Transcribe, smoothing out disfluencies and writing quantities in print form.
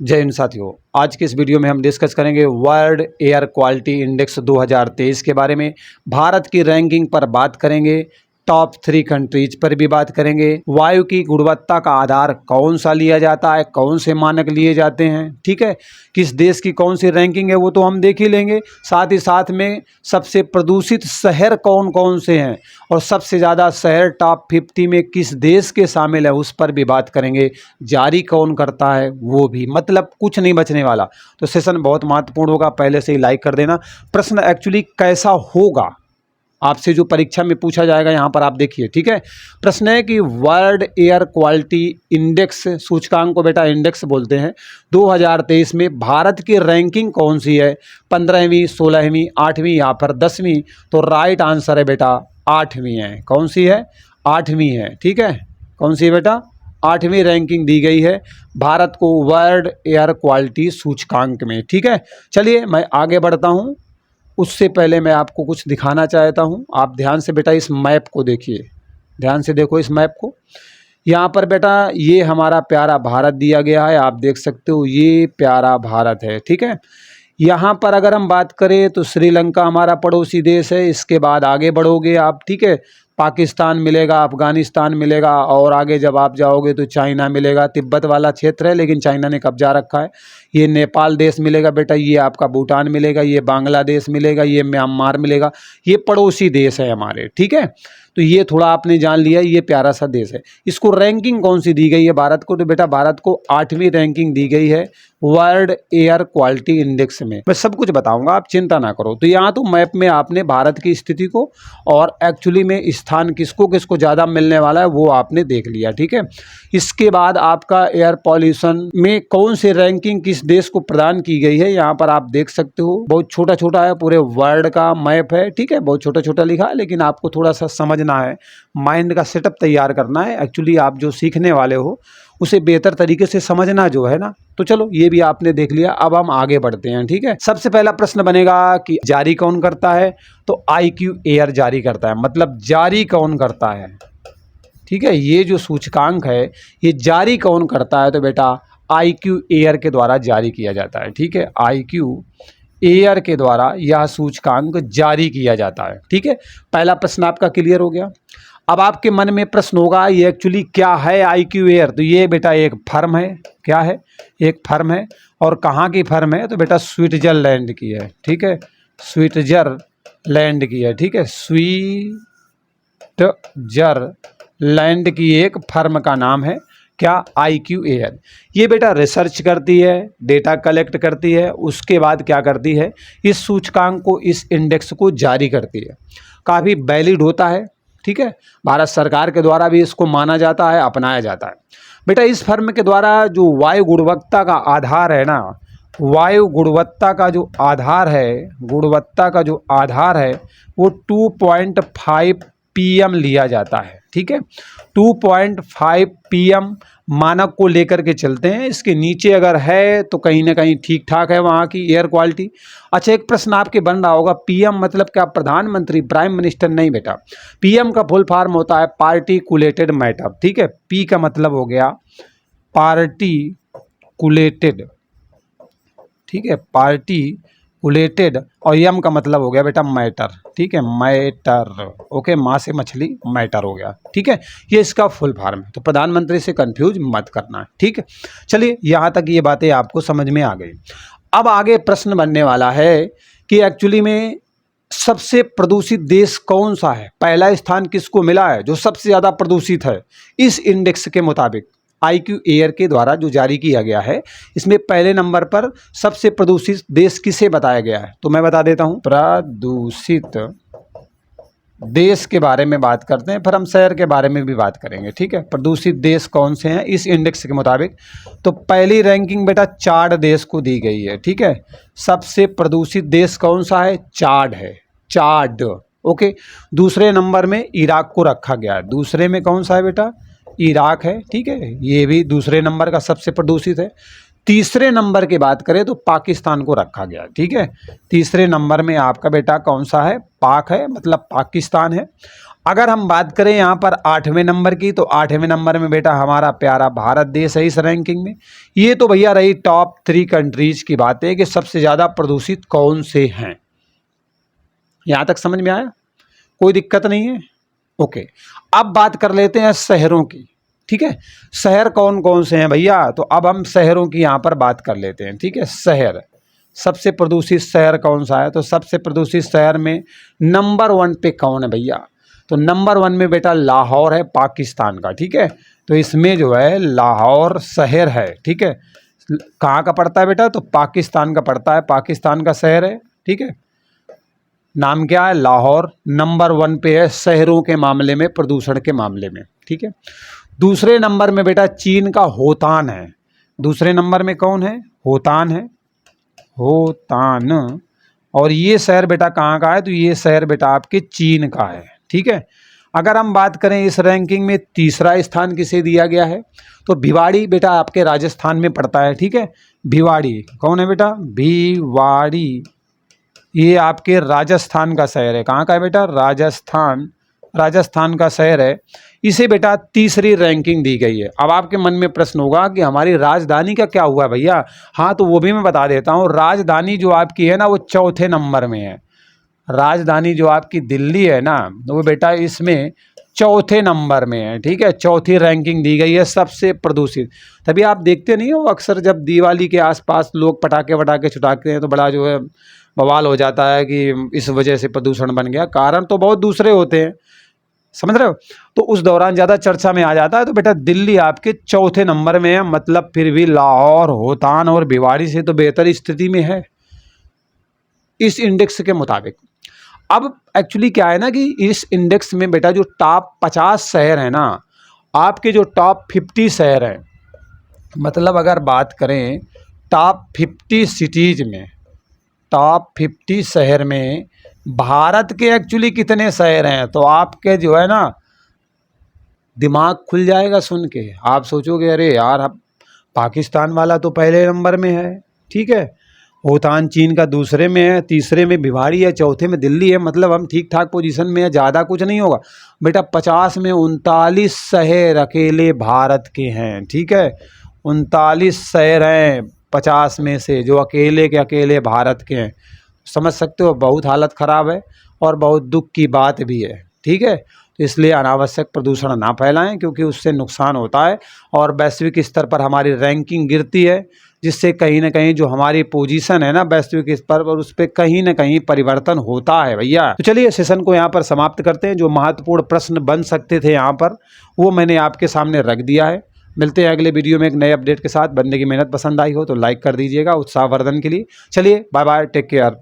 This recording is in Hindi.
जय हिंद साथियों। आज के इस वीडियो में हम डिस्कस करेंगे वर्ल्ड एयर क्वालिटी इंडेक्स 2023 के बारे में। भारत की रैंकिंग पर बात करेंगे, टॉप 3 कंट्रीज पर भी बात करेंगे। वायु की गुणवत्ता का आधार कौन सा लिया जाता है, कौन से मानक लिए जाते हैं, ठीक है, किस देश की कौन सी रैंकिंग है वो तो हम देख ही लेंगे। साथ ही साथ में सबसे प्रदूषित शहर कौन कौन से हैं और सबसे ज़्यादा शहर टॉप 50 में किस देश के शामिल है उस पर भी बात करेंगे। जारी कौन करता है वो भी, मतलब कुछ नहीं बचने वाला। तो सेशन बहुत महत्वपूर्ण होगा, पहले से ही लाइक कर देना। प्रश्न एक्चुअली कैसा होगा, आपसे जो परीक्षा में पूछा जाएगा यहाँ पर आप देखिए, ठीक है। प्रश्न है कि वर्ल्ड एयर क्वालिटी इंडेक्स, सूचकांक को बेटा इंडेक्स बोलते हैं, 2023 में भारत की रैंकिंग कौन सी है, 15वीं, 16वीं, 8वीं या फिर 10वीं। तो राइट आंसर है बेटा 8वीं है। कौन सी है? 8वीं है, ठीक है। कौन सी है बेटा? 8वीं रैंकिंग दी गई है भारत को वर्ल्ड एयर क्वालिटी सूचकांक में, ठीक है। चलिए मैं आगे बढ़ता हूँ, उससे पहले मैं आपको कुछ दिखाना चाहता हूं। आप ध्यान से बेटा इस मैप को देखिए, ध्यान से देखो इस मैप को। यहाँ पर बेटा ये हमारा प्यारा भारत दिया गया है, आप देख सकते हो ये प्यारा भारत है, ठीक है। यहाँ पर अगर हम बात करें तो श्रीलंका हमारा पड़ोसी देश है, इसके बाद आगे बढ़ोगे आप, ठीक है, पाकिस्तान मिलेगा, अफगानिस्तान मिलेगा और आगे जब आप जाओगे तो चाइना मिलेगा। तिब्बत वाला क्षेत्र है लेकिन चाइना ने कब्जा रखा है। ये नेपाल देश मिलेगा बेटा, ये आपका भूटान मिलेगा, ये बांग्लादेश मिलेगा, ये म्यांमार मिलेगा। ये पड़ोसी देश है हमारे, ठीक है। तो ये थोड़ा आपने जान लिया, ये प्यारा सा देश है। इसको रैंकिंग कौन सी दी गई है भारत को? तो बेटा भारत को 8वीं रैंकिंग दी गई है वर्ल्ड एयर क्वालिटी इंडेक्स में। मैं सब कुछ बताऊंगा, आप चिंता ना करो। तो यहाँ तो मैप में आपने भारत की स्थिति को और एक्चुअली में स्थान किसको किसको ज़्यादा मिलने वाला है वो आपने देख लिया, ठीक है। इसके बाद आपका एयर पॉल्यूशन में कौन सी रैंकिंग किस देश को प्रदान की गई है, यहाँ पर आप देख सकते हो। बहुत छोटा छोटा है, पूरे वर्ल्ड का मैप है, ठीक है। बहुत छोटा छोटा लिखा है लेकिन आपको थोड़ा सा समझना है, माइंड का सेटअप तैयार करना है। एक्चुअली आप जो सीखने वाले हो उसे बेहतर तरीके से समझना जो है ना। तो चलो ये भी आपने देख लिया, अब हम आगे बढ़ते हैं, ठीक है। सबसे पहला प्रश्न बनेगा कि जारी कौन करता है? तो IQ एयर जारी करता है। मतलब जारी कौन करता है, ठीक है। ये जो सूचकांक है ये जारी कौन करता है? तो बेटा IQ एयर के द्वारा जारी किया जाता है, ठीक है। IQ एयर के द्वारा यह सूचकांक जारी किया जाता है, ठीक है। पहला प्रश्न आपका क्लियर हो गया। अब आपके मन में प्रश्न होगा ये एक्चुअली क्या है IQ एयर? तो ये बेटा एक फर्म है। क्या है? एक फर्म है। और कहाँ की फर्म है? तो बेटा स्विट्जरलैंड की है, ठीक है। स्विट्जरलैंड की है, ठीक है। स्विट्जरलैंड की एक फर्म का नाम है क्या? IQ air. ये बेटा रिसर्च करती है, डेटा कलेक्ट करती है, उसके बाद क्या करती है, इस सूचकांक को, इस इंडेक्स को जारी करती है। काफ़ी वैलिड होता है, ठीक है। भारत सरकार के द्वारा भी इसको माना जाता है, अपनाया जाता है। बेटा इस फर्म के द्वारा जो वायु गुणवत्ता का आधार है ना, वायु गुणवत्ता का जो आधार है, गुणवत्ता का जो आधार है वो 2.5 PM लिया जाता है, ठीक है। 2.5 PM मानक को लेकर के चलते हैं। इसके नीचे अगर है तो कहीं ना कहीं ठीक ठाक है वहाँ की एयर क्वालिटी। अच्छा एक प्रश्न आपके बन रहा होगा, PM मतलब क्या? प्रधानमंत्री, प्राइम मिनिस्टर? नहीं बेटा, PM का फुल फॉर्म होता है पार्टिकुलेटेड मैटर, ठीक है। P का मतलब हो गया पार्टिकुलेटेड, ठीक है, पार्टिकुलेटेड। और M का मतलब हो गया बेटा मैटर, ठीक है, मैटर, ओके, माँ से मछली मैटर हो गया, ठीक है। ये इसका फुल फॉर्म है, तो प्रधानमंत्री से कंफ्यूज मत करना है, ठीक है। चलिए यहाँ तक ये बातें आपको समझ में आ गई। अब आगे प्रश्न बनने वाला है कि एक्चुअली में सबसे प्रदूषित देश कौन सा है? पहला स्थान किसको मिला है जो सबसे ज़्यादा प्रदूषित है इस इंडेक्स के मुताबिक? IQ एयर के द्वारा जो जारी किया गया है इसमें पहले नंबर पर सबसे प्रदूषित देश किसे बताया गया है? तो मैं बता देता हूं, प्रदूषित देश के बारे में बात करते हैं, फिर हम शहर के बारे में भी बात करेंगे, ठीक है। प्रदूषित देश कौन से हैं इस इंडेक्स के मुताबिक? तो पहली रैंकिंग बेटा चाड देश को दी गई है, ठीक है। सबसे प्रदूषित देश कौन सा है? चाड है, चाड, ओके। दूसरे नंबर में इराक को रखा गया है। दूसरे में कौन सा है बेटा? इराक है, ठीक है। ये भी दूसरे नंबर का सबसे प्रदूषित है। तीसरे नंबर की बात करें तो पाकिस्तान को रखा गया, ठीक है। तीसरे नंबर में आपका बेटा कौन सा है? पाक है, मतलब पाकिस्तान है। अगर हम बात करें यहाँ पर 8वें नंबर की, तो 8वें नंबर में बेटा हमारा प्यारा भारत देश है इस रैंकिंग में। ये तो भैया रही टॉप 3 कंट्रीज की बात है कि सबसे ज़्यादा प्रदूषित कौन से हैं। यहाँ तक समझ में आया? कोई दिक्कत नहीं है? ओके, अब बात कर लेते हैं शहरों की, ठीक है। शहर कौन कौन से हैं भैया? तो अब हम शहरों की यहाँ पर बात कर लेते हैं, ठीक है। शहर, सबसे प्रदूषित शहर कौन सा है? तो सबसे प्रदूषित शहर में नंबर 1 पे कौन है भैया? तो नंबर 1 में बेटा लाहौर है, पाकिस्तान का, ठीक है। तो इसमें जो है लाहौर शहर है, ठीक है। कहाँ का पड़ता है बेटा? तो पाकिस्तान का पड़ता है, पाकिस्तान का शहर है, ठीक है। नाम क्या है? लाहौर। नंबर 1 पे है शहरों के मामले में, प्रदूषण के मामले में, ठीक है। दूसरे नंबर में बेटा चीन का होतान है। दूसरे नंबर में कौन है? होतान है, होतान। और ये शहर बेटा कहाँ का है? तो ये शहर बेटा आपके चीन का है, ठीक है। अगर हम बात करें इस रैंकिंग में तीसरा स्थान किसे दिया गया है? तो भिवाड़ी बेटा आपके राजस्थान में पड़ता है, ठीक है। भिवाड़ी कौन है बेटा? भिवाड़ी, ये आपके राजस्थान का शहर है। कहाँ का है बेटा? राजस्थान, राजस्थान का शहर है। इसे बेटा तीसरी रैंकिंग दी गई है। अब आपके मन में प्रश्न होगा कि हमारी राजधानी का क्या हुआ भैया? हाँ, तो वो भी मैं बता देता हूँ। राजधानी जो आपकी है ना, वो चौथे नंबर में है। राजधानी जो आपकी दिल्ली है ना, तो वो बेटा इसमें चौथे नंबर में है, ठीक है। चौथी रैंकिंग दी गई है सबसे प्रदूषित। तभी आप देखते नहीं हो अक्सर जब दिवाली के आसपास लोग पटाखे वटाखे छुटाते हैं तो बड़ा जो है बवाल हो जाता है कि इस वजह से प्रदूषण बन गया। कारण तो बहुत दूसरे होते हैं, समझ रहे हो। तो उस दौरान ज़्यादा चर्चा में आ जाता है। तो बेटा दिल्ली आपके चौथे नंबर में है, मतलब फिर भी लाहौर, होतान और भिवाड़ी से तो बेहतर स्थिति में है इस इंडेक्स के मुताबिक। अब एक्चुअली क्या है ना कि इस इंडेक्स में बेटा जो टॉप 50 शहर हैं ना, आपके जो टॉप 50 शहर हैं, मतलब अगर बात करें टॉप 50 सिटीज़ में, टॉप 50 शहर में भारत के एक्चुअली कितने शहर हैं, तो आपके जो है ना दिमाग खुल जाएगा सुन के। आप सोचोगे अरे यार, अब पाकिस्तान वाला तो पहले नंबर में है, ठीक है। होतान चीन का दूसरे में है, तीसरे में भिवाड़ी है, चौथे में दिल्ली है। मतलब हम ठीक ठाक पोजीशन में है, ज़्यादा कुछ नहीं होगा बेटा। 50 में 39 शहर अकेले भारत के हैं, ठीक है। 39 शहर हैं 50 में से जो अकेले के अकेले भारत के हैं। समझ सकते हो, बहुत हालत ख़राब है और बहुत दुख की बात भी है, ठीक है। तो इसलिए अनावश्यक प्रदूषण ना फैलाएं, क्योंकि उससे नुकसान होता है और वैश्विक स्तर पर हमारी रैंकिंग गिरती है, जिससे कहीं ना कहीं जो हमारी पोजीशन है ना वैश्विक स्तर पर, उस पर कहीं ना कहीं परिवर्तन होता है भैया। तो चलिए सेशन को यहाँ पर समाप्त करते हैं। जो महत्वपूर्ण प्रश्न बन सकते थे यहाँ पर, वो मैंने आपके सामने रख दिया है। मिलते हैं अगले वीडियो में एक नए अपडेट के साथ। बंदे की मेहनत पसंद आई हो तो लाइक कर दीजिएगा उत्साहवर्धन के लिए। चलिए बाय बाय, टेक केयर।